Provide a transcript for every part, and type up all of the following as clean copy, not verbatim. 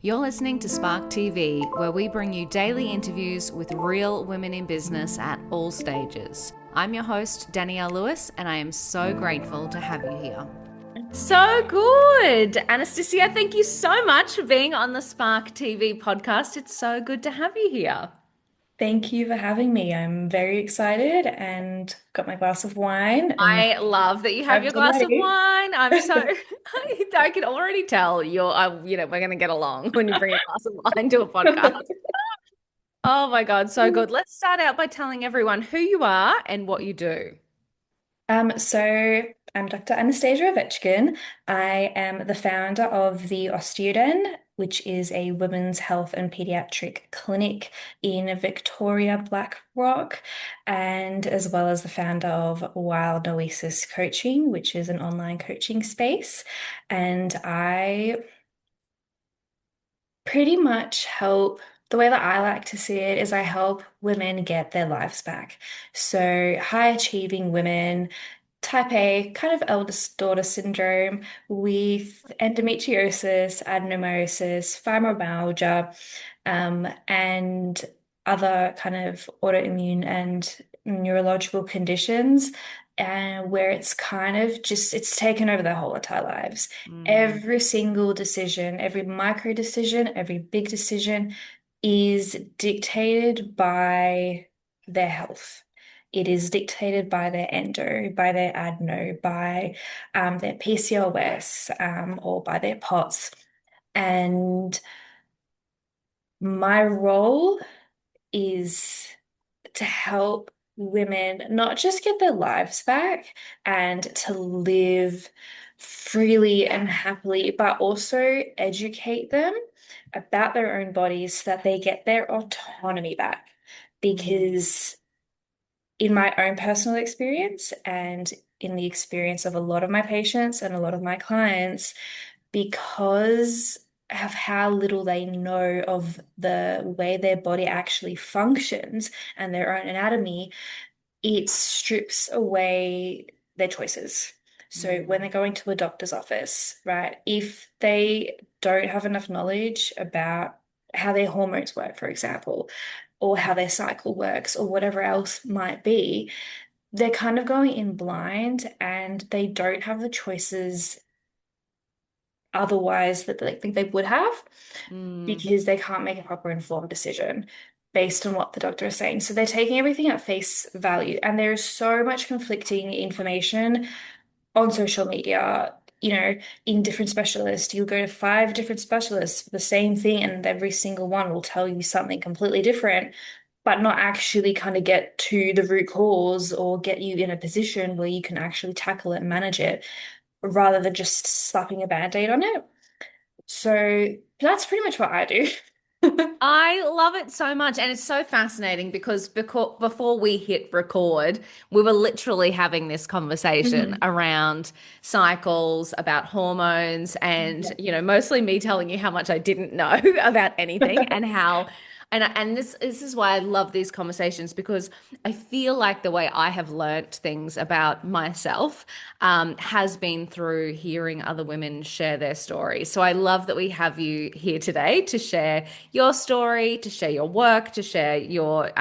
You're listening to Spark TV, where we bring you daily interviews with real women in business at all stages. I'm your host, Danielle Lewis, and I am so grateful to have you here. So good. Anastasia, thank you so much for being on the Spark TV podcast. It's so good to have you here. Thank you for having me. I'm very excited and got my glass of wine and I love that you have your prepped and glass of ready. wine. I'm so, I can already tell we're going to get along when you bring a glass of wine to a podcast. Oh my God, so good. Let's start out by telling everyone who you are and what you do. So I'm Dr. Anastasia Ovechkin. I am the founder of the Osteo, which is a women's health and pediatric clinic in Victoria, Black Rock, and as well as the founder of Wild Oasis Coaching, which is an online coaching space. And I pretty much help. The way that I like to see it is I help women get their lives back. So, high achieving women, type A, kind of eldest daughter syndrome with endometriosis, adenomyosis, fibromyalgia, and other kind of autoimmune and neurological conditions, and where it's kind of just it's taken over their whole entire lives. Mm, Every single decision, every micro decision, every big decision is dictated by their health. It is dictated by their endo, by their adeno, by their PCOS, or by their POTS. And my role is to help women not just get their lives back and to live freely and happily, but also educate them about their own bodies so that they get their autonomy back. mm, Because in my own personal experience and in the experience of a lot of my patients and a lot of my clients, because of how little they know of the way their body actually functions and their own anatomy, it strips away their choices. So when mm, they're going to a doctor's office, right, if they don't have enough knowledge about how their hormones work, for example, or how their cycle works, or whatever else might be, they're kind of going in blind and they don't have the choices otherwise that they think they would have mm. because they can't make a proper informed decision based on what the doctor is saying. So they're taking everything at face value, and there's so much conflicting information on social media. In different specialists, you'll go to five different specialists for the same thing, and every single one will tell you something completely different, but not actually kind of get to the root cause or get you in a position where you can actually tackle it and manage it rather than just slapping a band-aid on it. So that's pretty much what I do. I love it so much. And it's so fascinating because before we hit record, we were literally having this conversation Mhm. around cycles, about hormones, and, mostly me telling you how much I didn't know about anything and how. And this is why I love these conversations because I feel like the way I have learnt things about myself has been through hearing other women share their stories. So I love that we have you here today to share your story, to share your work, to share your,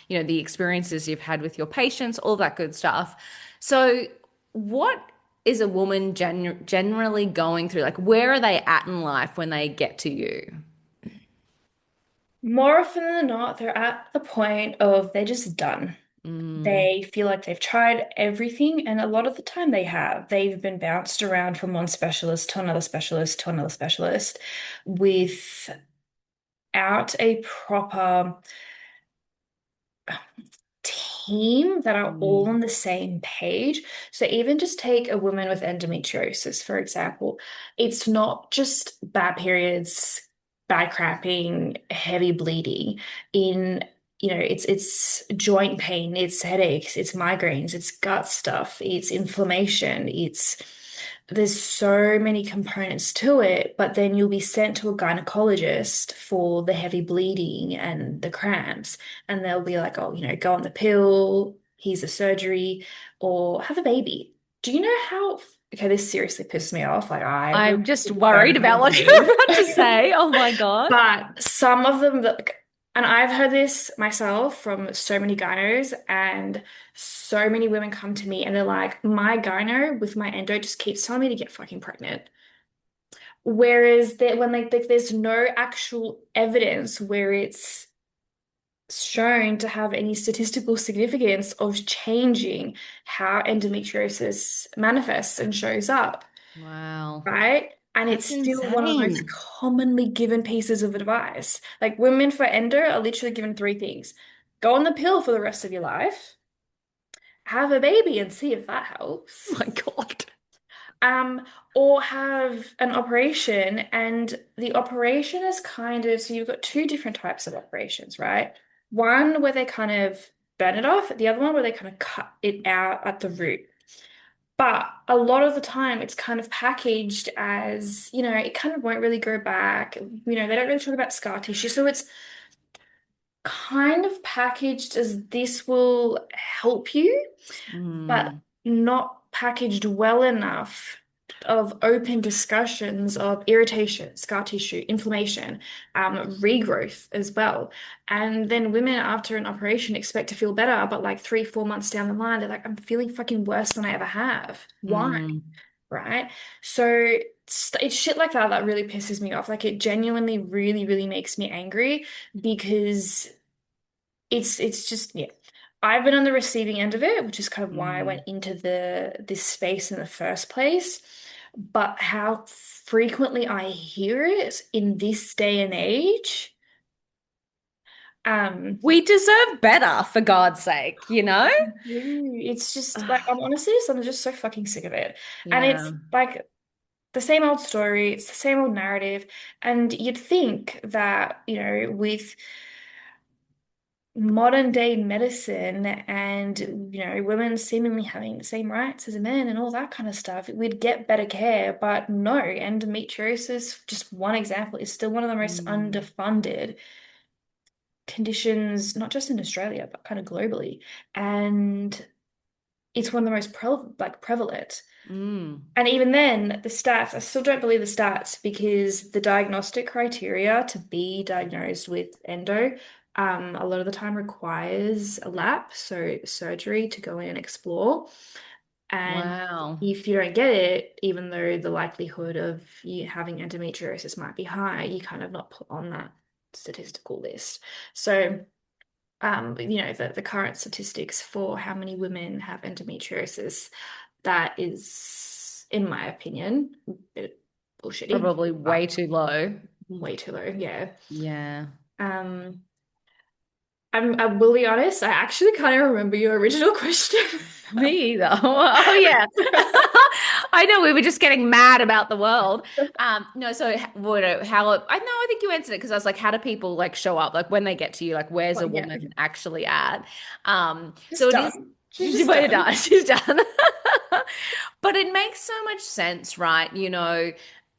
the experiences you've had with your patients, all that good stuff. So, what is a woman generally going through? Like, where are they at in life when they get to you? More often than not, they're at the point of they're just done. Mm, They feel like they've tried everything, and a lot of the time they have. They've been bounced around from one specialist to another specialist to another specialist without a proper team that are all mm, on the same page. So even just take a woman with endometriosis, for example. It's not just bad periods, bad cramping, heavy bleeding. It's joint pain, it's headaches, it's migraines, it's gut stuff, it's inflammation, it's there's so many components to it, but then you'll be sent to a gynecologist for the heavy bleeding and the cramps, and they'll be like, oh, go on the pill, here's the surgery, or have a baby. Do you know how? okay, this seriously pissed me off. Like I really I'm just don't worried about what you're agree. about to say. Oh my God. But some of them that, and I've heard this myself from so many gynos, and so many women come to me and they're like, my gyno with my endo just keeps telling me to get fucking pregnant. Whereas that when like there's no actual evidence where it's shown to have any statistical significance of changing how endometriosis manifests and shows up, Wow. right? And it's That's still one of the most insane. commonly given pieces of advice. Like women for endo are literally given three things. Go on the pill for the rest of your life, have a baby and see if that Oh helps. my God. Um, or have an operation, and the operation is kind of, so you've got two different types of operations, right? One where they kind of burn it off, the other one where they kind of cut it out at the root. But a lot of the time, it's kind of packaged as, it kind of won't really grow back. They don't really talk about scar tissue. So it's kind of packaged as this will help you, but Mm, not packaged well enough of open discussions of irritation, scar tissue, inflammation, regrowth as well. And then women after an operation expect to feel better, but like 3, 4 months down the line, they're like, I'm feeling fucking worse than I ever have. Why? mm. Right? So it's shit like that that really pisses me off. Like it genuinely really, really makes me angry because it's just yeah. I've been on the receiving end of it, which is kind of why I went Mm. into this space in the first place. But how frequently I hear it in this day and age, um, We deserve better, for God's sake, you know? it's just like I'm just so fucking sick of it. And Yeah. it's like the same old story, it's the same old narrative. And you'd think that, with modern day medicine and women seemingly having the same rights as men and all that kind of stuff, we'd get better care. But no, endometriosis, just one example, is still one of the most Mm, underfunded conditions, not just in Australia, but kind of globally. And it's one of the most prevalent. mm. And even then, the stats, I still don't believe the stats because the diagnostic criteria to be diagnosed with endo, a lot of the time requires a lap, so surgery to go in and explore. And Wow. if you don't get it, even though the likelihood of you having endometriosis might be high, you kind of not put on that statistical list. So, the current statistics for how many women have endometriosis, that is, in my opinion, a bit bullshitty, Probably but way too low. way too low. Yeah. Yeah. Um, I will be honest, I actually kind of remember your original question. Me either. Oh yeah. I know we were just getting mad about the world. No, so how I know I think you answered it because I was like, how do people like show up? Like when they get to you, like where's Well, a yeah, okay. woman actually at? So Just it is done. She's just when it done. does, she's done. But it makes so much sense, right?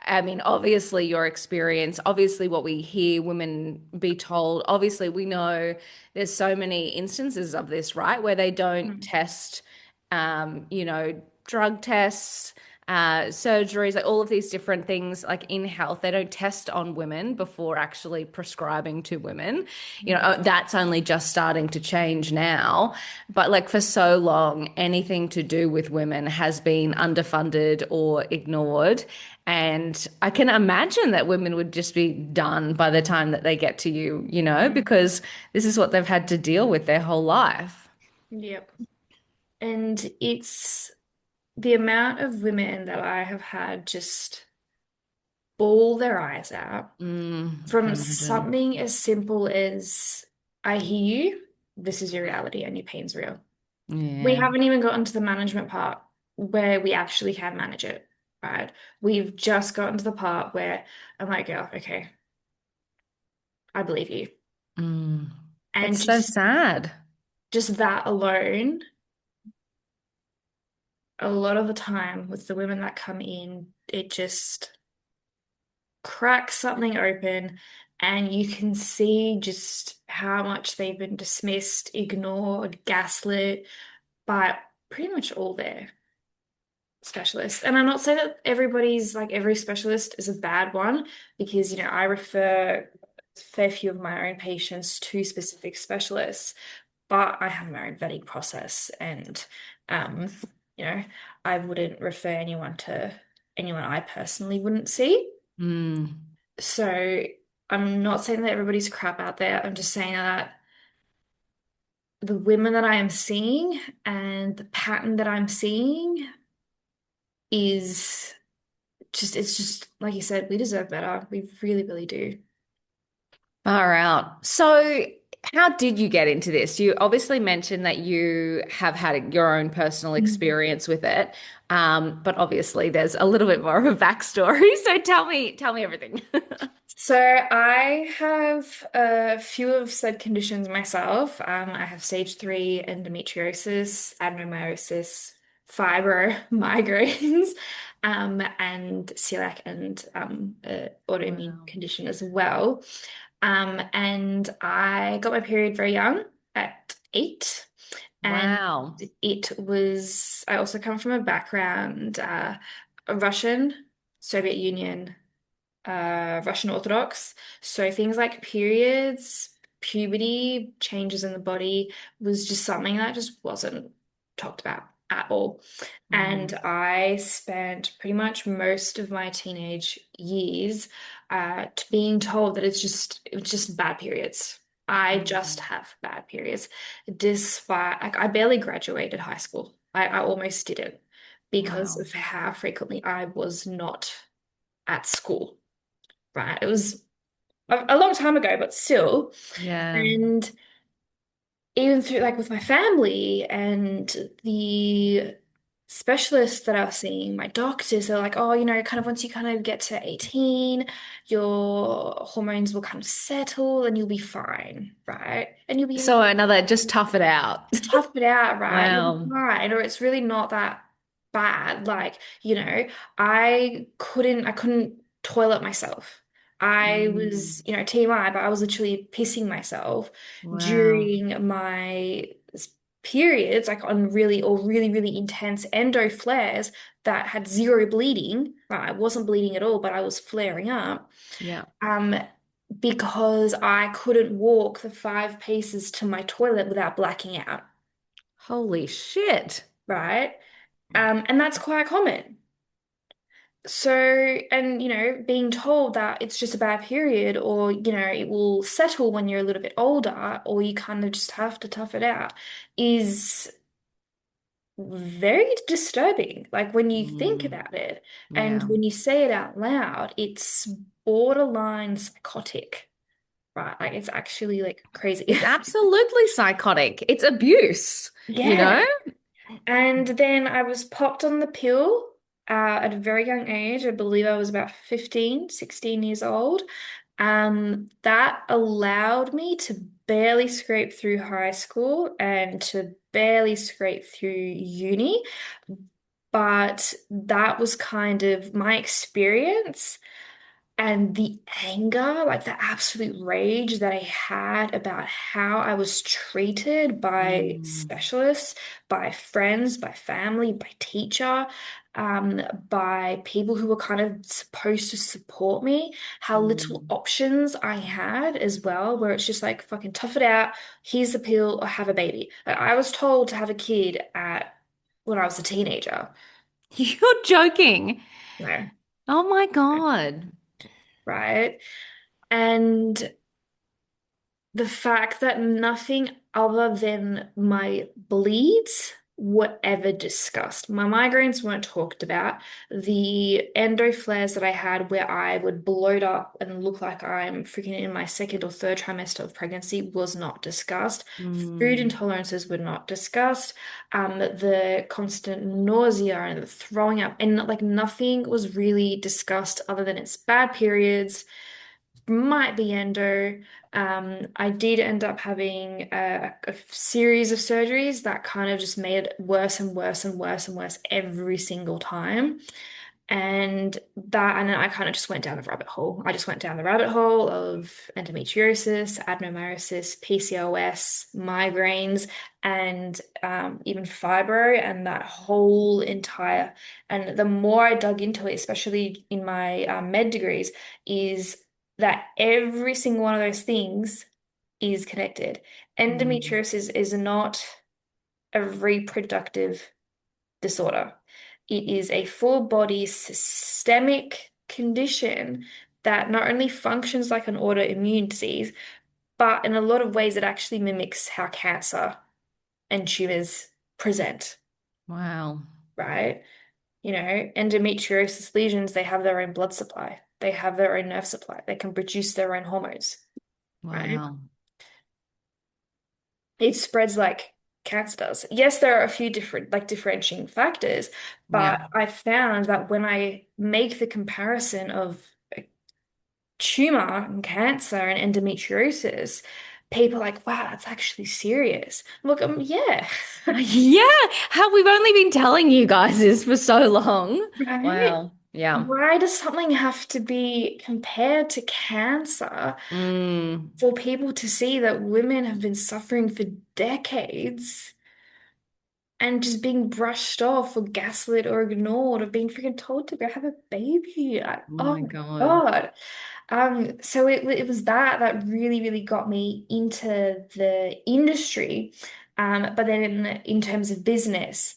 I mean, obviously your experience, obviously what we hear women be told, obviously we know there's so many instances of this, right? Where they don't Mm, test, drug tests, surgeries, like all of these different things, like in health, they don't test on women before actually prescribing to women. mm, That's only just starting to change now. But like for so long, anything to do with women has been underfunded or ignored. And I can imagine that women would just be done by the time that they get to you, mm. because this is what they've had to deal with their whole life. Yep. And it's the amount of women that I have had just bawl their eyes out I can from imagine. something as simple as, I hear you, this is your reality and your pain's real. We Yeah. haven't even gotten to the management part where we actually can manage it, right? We've just gotten to the part where I'm like, oh, okay, I believe you. Mm. And It's so sad. just that alone, a lot of the time with the women that come in, it just cracks something open and you can see just how much they've been dismissed, ignored, gaslit, but pretty much all there. specialists. And I'm not saying that everybody's like every specialist is a bad one because, I refer a fair few of my own patients to specific specialists, but I have my own vetting process and, um, you know, I wouldn't refer anyone to anyone I personally wouldn't see. Mm. So I'm not saying that everybody's crap out there. I'm just saying that the women that I am seeing and the pattern that I'm seeing is it's just like you said, we deserve better. We really, really do. Far out. So, how did you get into this? You obviously mentioned that you have had your own personal Mhm. experience with it, but obviously there's a little bit more of a backstory. So tell me everything. So I have a few of said conditions myself. I have stage 3 endometriosis, adenomyosis, fibromyalgia, and celiac and autoimmune Wow. condition as well. And I got my period very young at 8. And Wow. I also come from a background, Russian, Soviet Union, Russian Orthodox. So things like periods, puberty, changes in the body was just something that just wasn't talked about at all. And Mm, I spent pretty much most of my teenage years being told that it's just bad periods. I just mm. have bad periods. Despite, like, I barely graduated high school. I almost didn't because Wow. of how frequently I was not at school, right? It was a long time ago, but still. Yeah. And even through like with my family and the specialists that I was seeing, my doctors, they're like, oh, kind of once you kind of get to 18, your hormones will kind of settle and you'll be fine, right? And you'll be So another, just tough it out. just tough it out, right? You'll be Wow. fine, or it's really not that bad. Like, I couldn't toilet myself. I Mm, was, TMI, but I was literally pissing myself wow. during my periods, like on really, really intense endo flares that had zero bleeding. Right, I wasn't bleeding at all, but I was flaring up. Yeah. Um, because I couldn't walk the 5 paces to my toilet without blacking out, Holy shit. right? And that's quite common. So, and being told that it's just a bad period, or it will settle when you're a little bit older, or you kind of just have to tough it out, is very disturbing. Like when you think Mm, about it, and yeah. when you say it out loud, it's borderline psychotic, right? Like it's actually like crazy. It's absolutely psychotic. It's abuse, you know? Yeah. And then I was popped on the pill at a very young age. I believe I was about 15, 16 years old. That allowed me to barely scrape through high school and to barely scrape through uni. But that was kind of my experience. And the anger, like the absolute rage that I had about how I was treated by Mm, specialists, by friends, by family, by teacher, by people who were kind of supposed to support me, how little mm. options I had as well, where it's just like fucking tough it out, here's the pill, or have a baby. Like, I was told to have a kid at when I was a teenager. You're joking. No, Oh my God. right? And the fact that nothing other than my bleeds were ever discussed. My migraines weren't talked about. The endo flares that I had where I would bloat up and look like I'm freaking in my second or third trimester of pregnancy was not discussed. Food Mm, intolerances were not discussed. The constant nausea and the throwing up, and like nothing was really discussed other than it's bad periods, might be endo. I did end up having a series of surgeries that kind of just made it worse and worse and worse and worse every single time. And then I kind of just went down the rabbit hole. I just went down the rabbit hole of endometriosis, adenomyosis, PCOS, migraines, and even fibro, and that whole entire. And the more I dug into it, especially in my med degrees, is that every single one of those things is connected. Mm. Endometriosis is not a reproductive disorder. It is a full body systemic condition that not only functions like an autoimmune disease, but in a lot of ways it actually mimics how cancer and tumors present, Wow. right? You know, endometriosis lesions, they have their own blood supply, they have their own nerve supply, they can produce their own hormones, right? Wow. It spreads like cancer does. Yes, there are a few different, like differentiating factors, Yeah. but I found that when I make the comparison of a tumor and cancer and endometriosis, people are like, wow, that's actually serious. Look, yeah, Yeah. How we've only been telling you guys this for so long. right? Wow. Yeah. Why does something have to be compared to cancer Mm. for people to see that women have been suffering for decades? And just being brushed off or gaslit or ignored or being freaking told to go have a baby. Oh Oh my my God. God. So it was that really, really got me into the industry. But then in terms of business,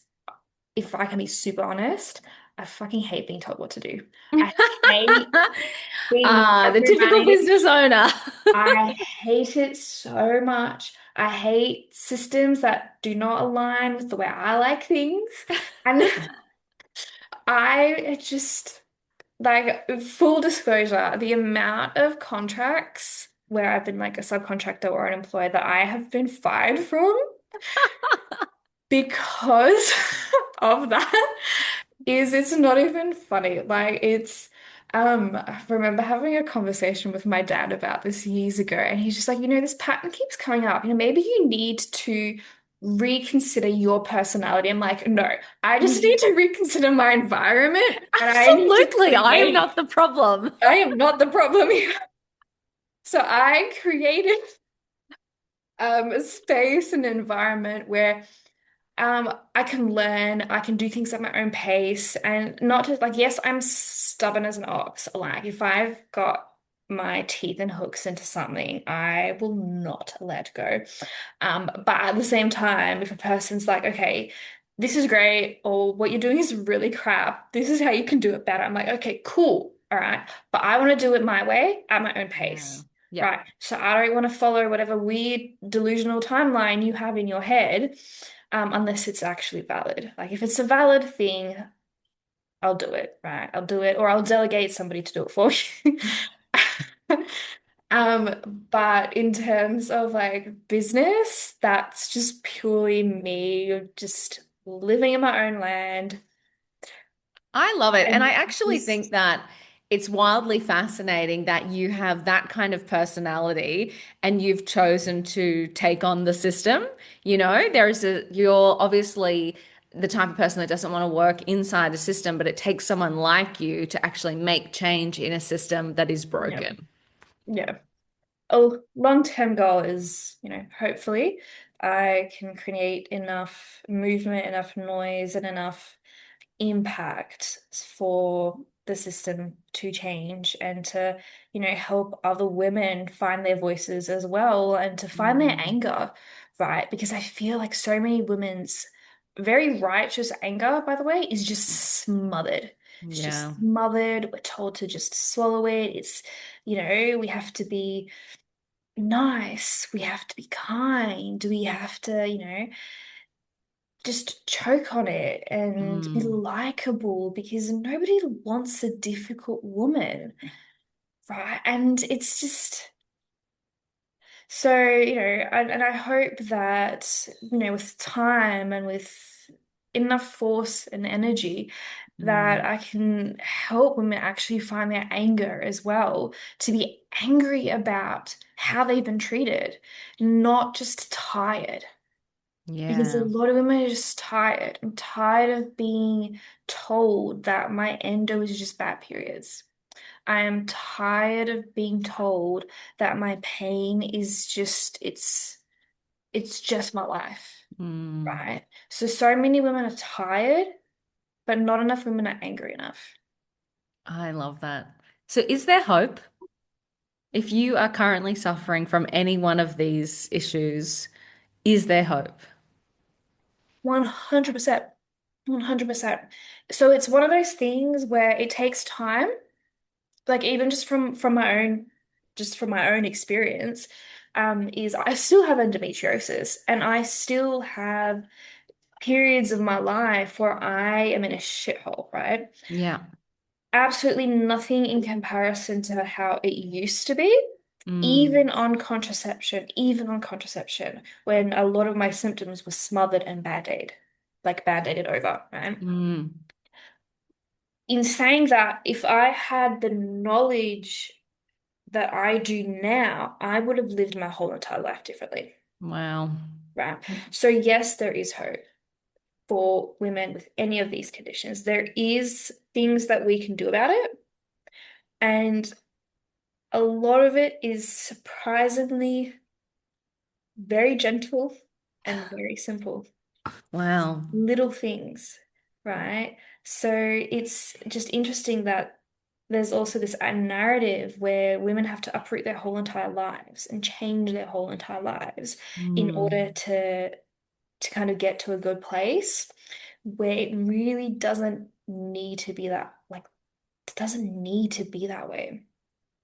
if I can be super honest, I fucking hate being told what to do. I hate being The typical business micromanaged. owner. I hate it so much. I hate systems that do not align with the way I like things. And I just, like, full disclosure, the amount of contracts where I've been like a subcontractor or an employee that I have been fired from because of that is it's not even funny. Like it's I remember having a conversation with my dad about this years ago, and he's just like, this pattern keeps coming up. Maybe you need to reconsider your personality. I'm like, no, I just need to reconsider my environment and I need to Absolutely. I am create. not the problem. I am not the problem here. So I created a space and environment where I can learn, I can do things at my own pace, and not just like, yes, I'm stubborn as an ox. Like, if I've got my teeth and hooks into something, I will not let go. But at the same time, if a person's like, okay, this is great, or what you're doing is really crap, this is how you can do it better. I'm like, okay, cool. All right. But I want to do it my way at my own Yeah. pace. Yep. Right. So I don't want to follow whatever weird delusional timeline you have in your head, unless it's actually valid. Like if it's a valid thing, I'll do it, right? I'll do it, or I'll delegate somebody to do it for you. But in terms of like business, that's just purely me just living in my own land. I love it. And I And actually think just, that it's wildly fascinating that you have that kind of personality and you've chosen to take on the system. You're obviously the type of person that doesn't want to work inside a system, but it takes someone like you to actually make change in a system that is yeah, broken. yeah. A long-term goal is, hopefully I can create enough movement, enough noise, and enough impact for the system to change and to, help other women find their voices as well and to find their Mm. anger, right? Because I feel like so many women's very righteous anger, by the way, is just smothered. It's Yeah. just smothered. We're told to just swallow it. We have to be nice. We have to be kind. We have to, just choke on it and be Mm. likable because nobody wants a difficult woman, right? And it's just so, and I hope that, with time and with enough force and energy, that Mm. I can help women actually find their anger as well, to be angry about how they've been treated, not just tired. Because a Yeah. lot of women are just tired. I'm tired of being told that my endo is just bad periods. I am tired of being told that my pain is just it's just my life, Mm, right? So many women are tired, but not enough women are angry enough. I love that. So, is there hope? If you are currently suffering from any one of these issues, is there hope? 100%. 100%. So it's one of those things where it takes time, like even just from my own just from my own experience, is I still have endometriosis and I still have periods of my life where I am in a shithole, right? Yeah. Absolutely nothing in comparison to how it used to be, Mm, even on contraception, when a lot of my symptoms were smothered and band-aid, like band-aided over, right? mm, In saying that, if I had the knowledge that I do now, I would have lived my whole entire life differently, wow. right? So yes, there is hope for women with any of these conditions. There is things that we can do about it, and a lot of it is surprisingly very gentle and very simple. Wow. Little things, right? So it's just interesting that there's also this narrative where women have to uproot their whole entire lives and change their whole entire lives in order Mm, to kind of get to a good place where it really doesn't need to be that like it doesn't need to be that way,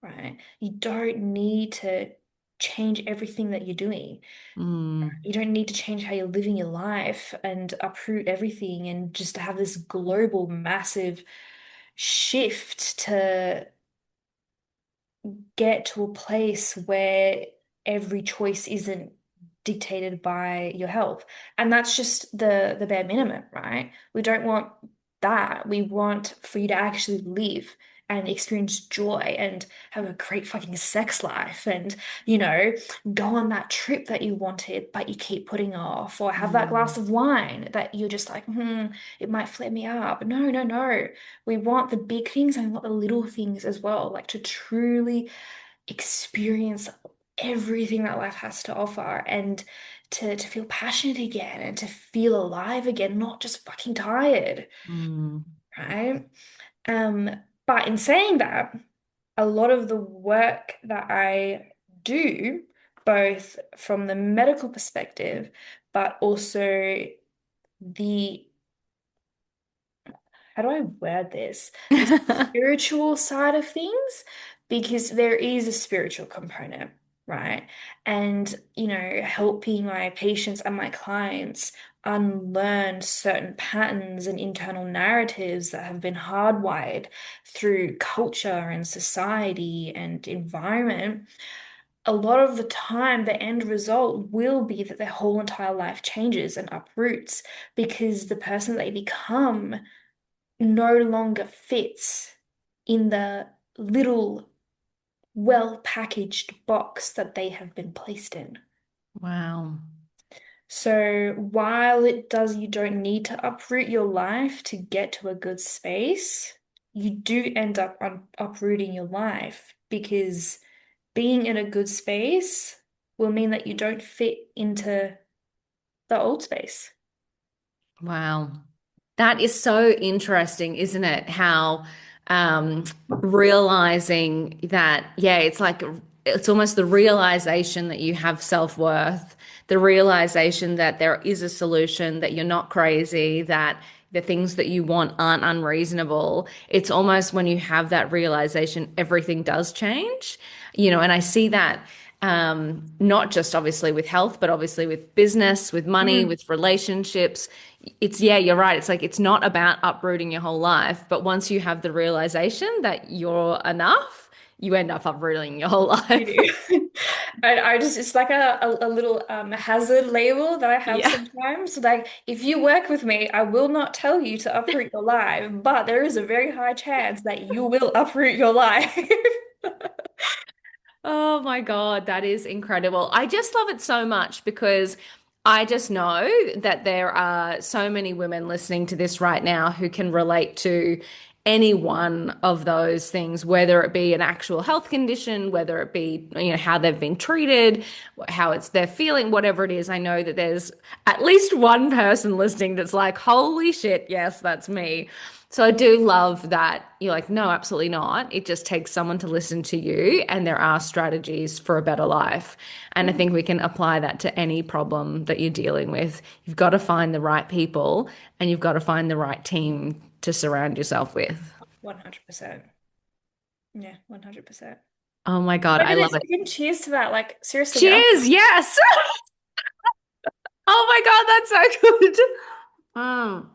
right? You don't need to change everything that you're doing. mm, You don't need to change how you're living your life and uproot everything and just have this global massive shift to get to a place where every choice isn't dictated by your health. And that's just the bare minimum, right? We don't want that. We want for you to actually live and experience joy and have a great fucking sex life and, you know, go on that trip that you wanted, but you keep putting off, or have that glass mm, of wine that you're just like, it might flare me up. No, no, no. We want the big things and we want the little things as well, like to truly experience everything that life has to offer and to feel passionate again and to feel alive again, not just fucking tired, mm. right? Um, but in saying that, a lot of the work that I do, both from the medical perspective, but also the how do I word this? The spiritual side of things, because there is a spiritual component, right? And, helping my patients and my clients unlearn certain patterns and internal narratives that have been hardwired through culture and society and environment. A lot of the time, the end result will be that their whole entire life changes and uproots because the person they become no longer fits in the little well-packaged box that they have been placed in. Wow. So while it does, you don't need to uproot your life to get to a good space, you do end up uprooting your life because being in a good space will mean that you don't fit into the old space. Wow. That is so interesting, isn't it? How um, realizing that, yeah, it's like it's almost the realization that you have self-worth, the realization that there is a solution, that you're not crazy, that the things that you want aren't unreasonable. It's almost when you have that realization, everything does change, and I see that not just obviously with health, but obviously with business, with money, Mm, with relationships. It's, yeah, you're right. It's like it's not about uprooting your whole life, but once you have the realization that you're enough, you end up uprooting your whole you life. do. I just, it's like a little hazard label that I have Yeah. sometimes. Like, if you work with me, I will not tell you to uproot your life, but there is a very high chance that you will uproot your life. Oh my God, that is incredible. I just love it so much because I just know that there are so many women listening to this right now who can relate to any one of those things, whether it be an actual health condition, whether it be, how they've been treated, how it's they're feeling, whatever it is. I know that there's at least one person listening that's like, holy shit, yes, that's me. So I do love that you're like, no, absolutely not. It just takes someone to listen to you, and there are strategies for a better life. And I think we can apply that to any problem that you're dealing with. You've got to find the right people and you've got to find the right team to surround yourself with. 100%. Yeah, 100%. Oh my God, My I love goodness, it. even cheers to that. Like, seriously, Cheers. Yes. Oh my God, that's so good. Mm.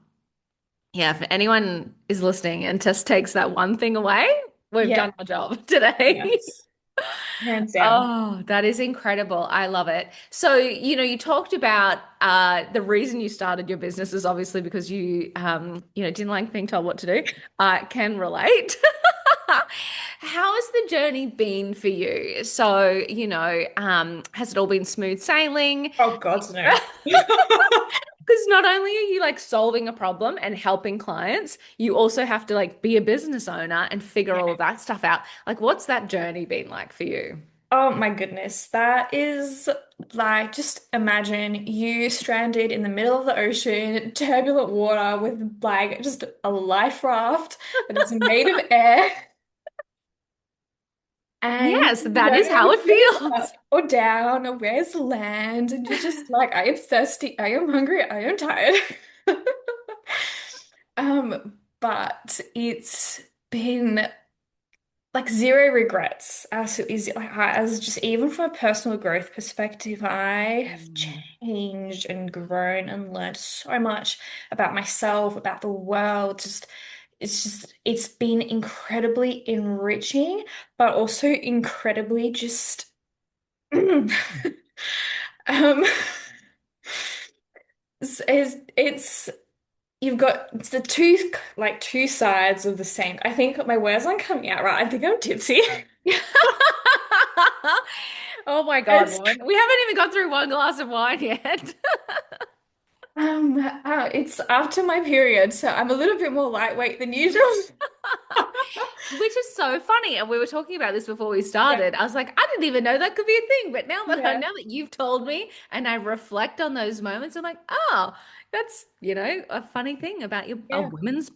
Yeah, if anyone is listening and just takes that one thing away, we've yeah, done our job today. yes, hands down. Oh, that is incredible. I love it. So, you talked about the reason you started your business is obviously because you didn't like being told what to do. I can relate. How has the journey been for you? So, has it all been smooth sailing? Oh God, no. Because not only are you like solving a problem and helping clients, you also have to like be a business owner and figure all Yeah. of that stuff out. Like, what's that journey been like for you? Oh my goodness, that is like just imagine you stranded in the middle of the ocean, turbulent water with like just a life raft that is made of air and Yes, you that don't is know how which it way is feels. up or down or where's the land and you're just like I am thirsty, I am hungry, I am tired. But it's been like zero regrets as just even from a personal growth perspective, I have Mm. changed and grown and learned so much about myself, about the world. It's been incredibly enriching, but also incredibly just um it's you've got it's the two sides of the same. I think my words aren't coming out right. I think I'm tipsy. Oh my God, It's woman. We haven't even got through one glass of wine yet. it's after my period, so I'm a little bit more lightweight than usual. Which is so funny. And we were talking about this before we Yeah, started. I was like, I didn't even know that could be a thing. But now that yeah, now that you've told me and I reflect on those moments, I'm like, oh, that's, a funny thing about a yeah,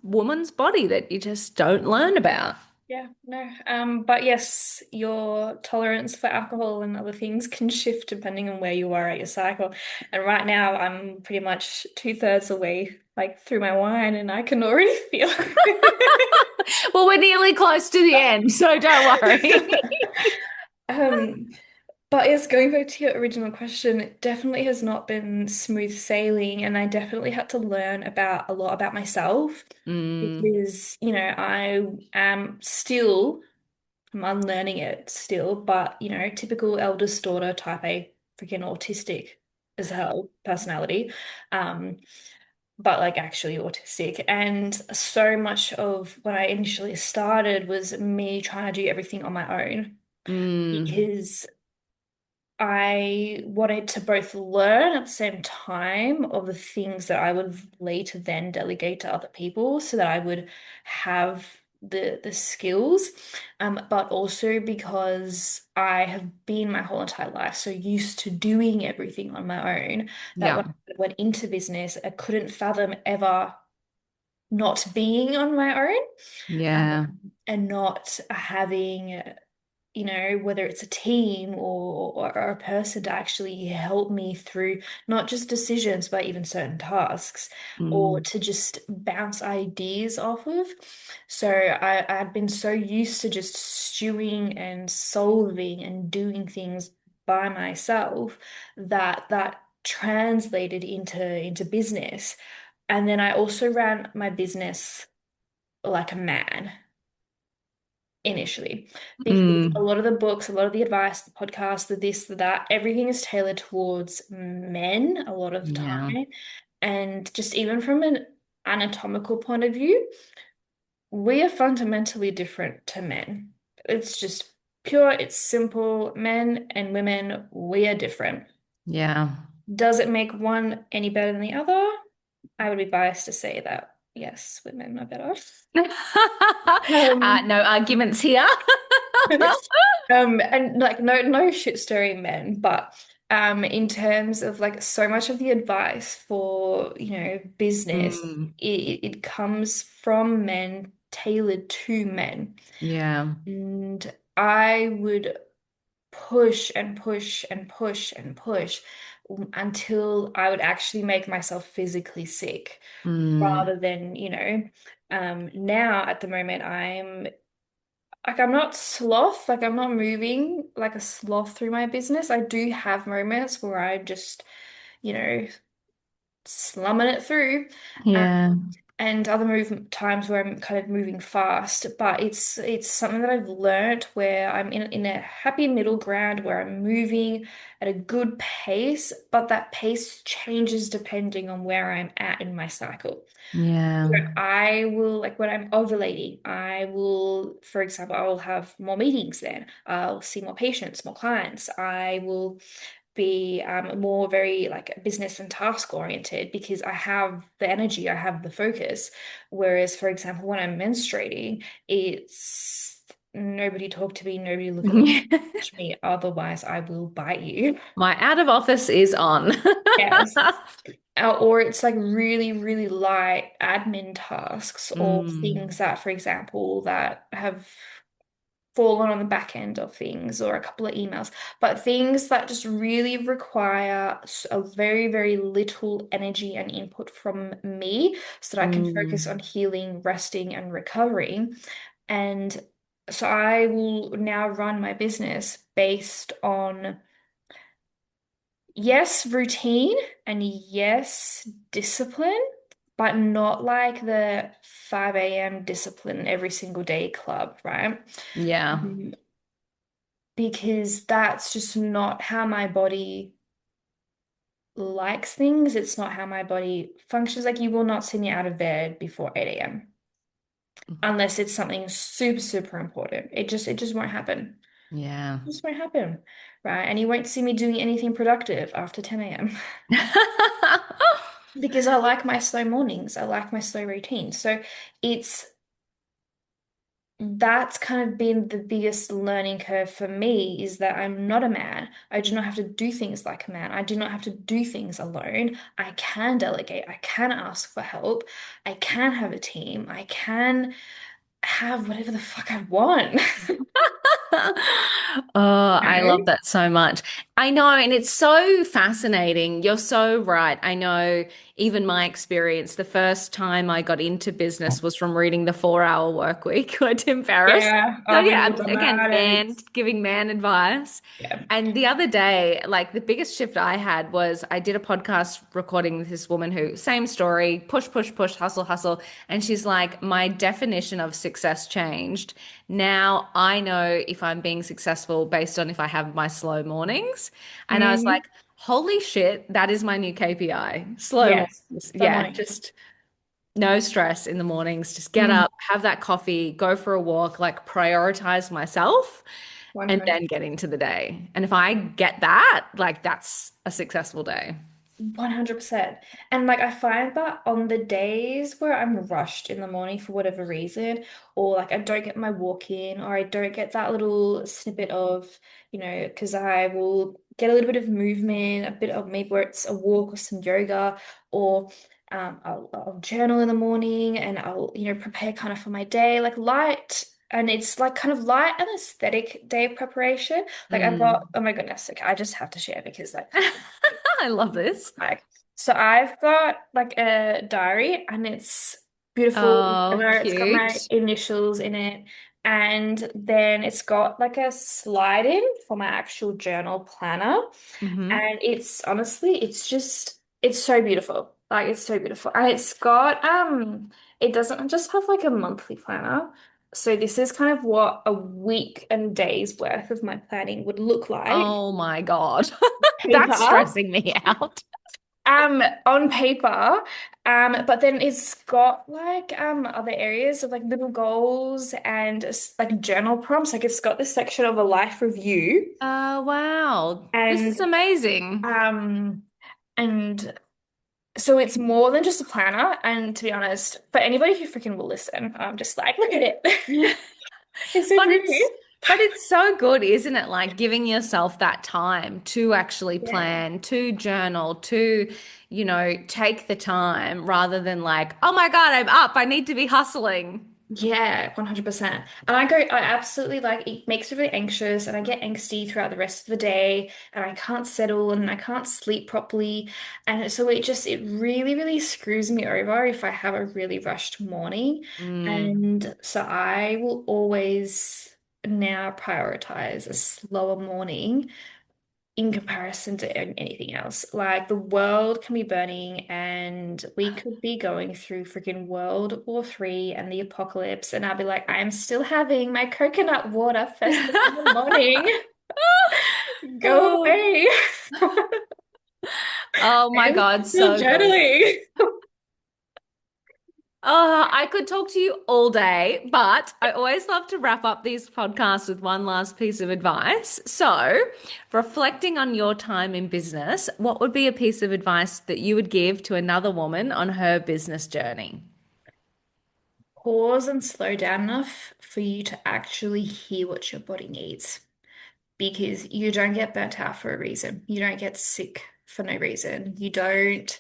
woman's body that you just don't learn about. yeah. No, but yes, your tolerance for alcohol and other things can shift depending on where you are at your cycle. And right now, I'm pretty much two-thirds away, like through my wine, and I can already feel. Well, we're nearly close to the end, so don't worry. Um, but yes, going back to your original question, it definitely has not been smooth sailing, and I definitely had to learn about a lot about myself Mm, because, I am still, I'm unlearning it still, but, typical eldest daughter type A, freaking autistic as hell personality. Um, but like actually autistic. And so much of when I initially started was me trying to do everything on my own mm, because I wanted to both learn at the same time of the things that I would later then delegate to other people so that I would have the skills. But also because I have been my whole entire life so used to doing everything on my own that when yeah, I went into business, I couldn't fathom ever not being on my own, yeah, and not having whether it's a team or a person to actually help me through not just decisions, but even certain tasks, or mm, to just bounce ideas off of. So I'd been so used to just stewing and solving and doing things by myself that translated into business. And then I also ran my business like a man initially because a mm, lot of the books, a lot of the advice, the podcasts, the this, the that, everything is tailored towards men a lot of the yeah, time. And just even from an anatomical point of view, we are fundamentally different to men. It's just pure, it's simple. Men and women, we are different. yeah. Does it make one any better than the other? I would be biased to say that yes, women are better. Um, No arguments here. and like no shit stirring men, but in terms of like so much of the advice for, business, Mm, it comes from men, tailored to men. yeah. And I would push and push and push and push until I would actually make myself physically sick Mm, rather than, now at the moment I'm not sloth, like I'm not moving like a sloth through my business. I do have moments where I just, you know, slumming it through. Um, yeah. and other move times where I'm kind of moving fast, but it's something that I've learned where I'm in a happy middle ground where I'm moving at a good pace, but that pace changes depending on where I'm at in my cycle. Yeah. I will, like when I'm ovulating, I will, for example, I will have more meetings then. I'll see more patients, more clients. I will be more very like business and task oriented because I have the energy, I have the focus. Whereas, for example, when I'm menstruating, it's nobody talk to me, nobody look at me, touch me, otherwise I will bite you. My out of office is on. Yes. Or it's like really, really light admin tasks or Mm, things that, for example, that have fallen on the back end of things or a couple of emails, but things that just really require a very, very little energy and input from me so that I can focus mm, on healing, resting, and recovering. And so I will now run my business based on yes, routine and yes, discipline, but not like the 5 a.m. discipline every single day club, right? yeah. Mm, because that's just not how my body likes things. It's not how my body functions. Like you will not see me out of bed before 8 a.m. unless it's something super, super important. It just won't happen. Yeah. It just won't happen, right? And you won't see me doing anything productive after 10 a.m. because I like my slow mornings. I like my slow routine. So it's that's kind of been the biggest learning curve for me is that I'm not a man. I do not have to do things like a man. I do not have to do things alone. I can delegate. I can ask for help. I can have a team. I can have whatever the fuck I want. Oh, I love No? that so much. I know, and it's so fascinating. You're so right. I know even my experience, the first time I got into business was from reading The 4 Hour Work Week by Tim Ferriss. Yeah, So I've yeah, even done again, that. man, giving man advice. Yeah. And the other day, like the biggest shift I had was I did a podcast recording with this woman who, same story, push, push, push, hustle, hustle. And she's like, my definition of success changed. Now I know if I'm being successful based on if I have my slow mornings. And I was like, Hmm. holy shit, that is my new KPI. Slow Yes. mornings. The Yeah, morning. just no stress in the mornings. Just get Mm. up, have that coffee, go for a walk, like prioritize myself and 100. then get into the day. And if I get that, like that's a successful day. 100%. And like I find that on the days where I'm rushed in the morning for whatever reason, or like I don't get my walk in, or I don't get that little snippet of, because I will get a little bit of movement, a bit of maybe where it's a walk or some yoga, or I'll journal in the morning and I'll, prepare kind of for my day, like light. And it's like kind of light and aesthetic day preparation. Like I've got, Mm. oh my goodness, okay, I just have to share because like I love this. like, so I've got like a diary and it's beautiful. Oh, It's got my cute. initials in it. And then it's got like a slide in for my actual journal planner. Hmm. And it's honestly, it's so beautiful. Like it's so beautiful. And it's got it doesn't just have like a monthly planner. So this is kind of what a week and days worth of my planning would look like. Oh my God. That's Paper. stressing me out. On paper, but then it's got like other areas of like little goals and like journal prompts. Like it's got this section of a life review Wow. This is and amazing. um And so it's more than just a planner. And to be honest, for anybody who freaking will listen, I'm just like, look at it. It's so But pretty. it's so good, isn't it? Like giving yourself that time to actually Yeah. plan, to journal, to, take the time rather than like, oh my God, I'm up. I need to be hustling. Yeah, 100%. And I absolutely like it makes me really anxious and I get angsty throughout the rest of the day and I can't settle and I can't sleep properly. And so it really, really screws me over if I have a really rushed morning. Mm. And so I will always now prioritize a slower morning in comparison to anything else. Like the world can be burning and we could be going through freaking World War III and the apocalypse. And I'll be like, I'm still having my coconut water first thing in the morning. Go Oh, away. oh my I'm God, still so good. journaling. I could talk to you all day, but I always love to wrap up these podcasts with one last piece of advice. So, reflecting on your time in business, what would be a piece of advice that you would give to another woman on her business journey? Pause and slow down enough for you to actually hear what your body needs. Because you don't get burnt out for a reason. You don't get sick for no reason. You don't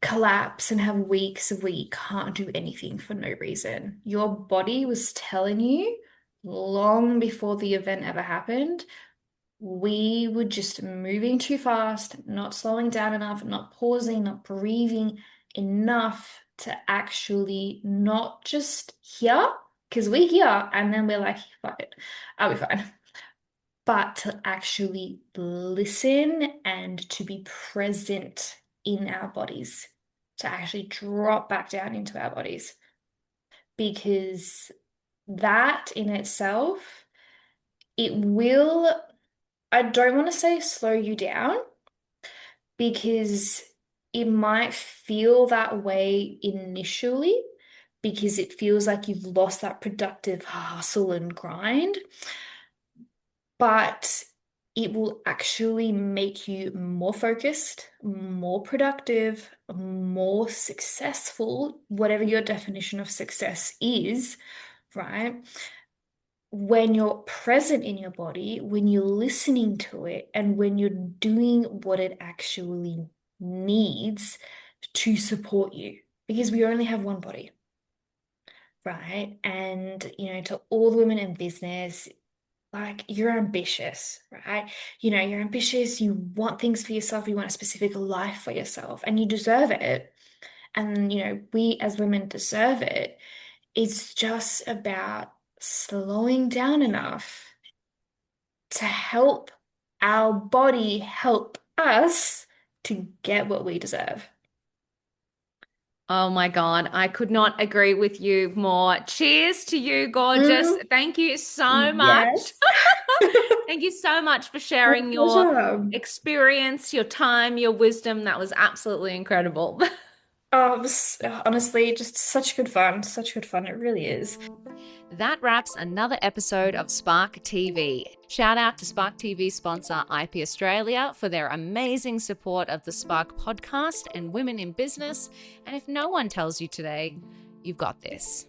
collapse and have weeks of where you can't do anything for no reason. Your body was telling you long before the event ever happened. We were just moving too fast, not slowing down enough, not pausing, not breathing enough to actually not just hear, because we hear and then we're like, fine, I'll be fine, but to actually listen and to be present in our bodies, to actually drop back down into our bodies. Because that in itself, it will, I don't want to say slow you down, because it might feel that way initially, because it feels like you've lost that productive hustle and grind. But it will actually make you more focused, more productive, more successful, whatever your definition of success is, right? When you're present in your body, when you're listening to it, and when you're doing what it actually needs to support you, because we only have one body. Right. And, to all the women in business, like you're ambitious, right? You're ambitious, you want things for yourself, you want a specific life for yourself, and you deserve it. And, we as women deserve it. It's just about slowing down enough to help our body help us to get what we deserve. Oh my God, I could not agree with you more. Cheers to you, gorgeous. Mm, Thank you so much. yes. Thank you so much for My sharing your pleasure. experience, your time, your wisdom. That was absolutely incredible. Oh, it was honestly just such good fun. Such good fun. It really is. That wraps another episode of Spark TV. Shout out to Spark TV sponsor IP Australia for their amazing support of the Spark podcast and women in business. And if no one tells you today, you've got this.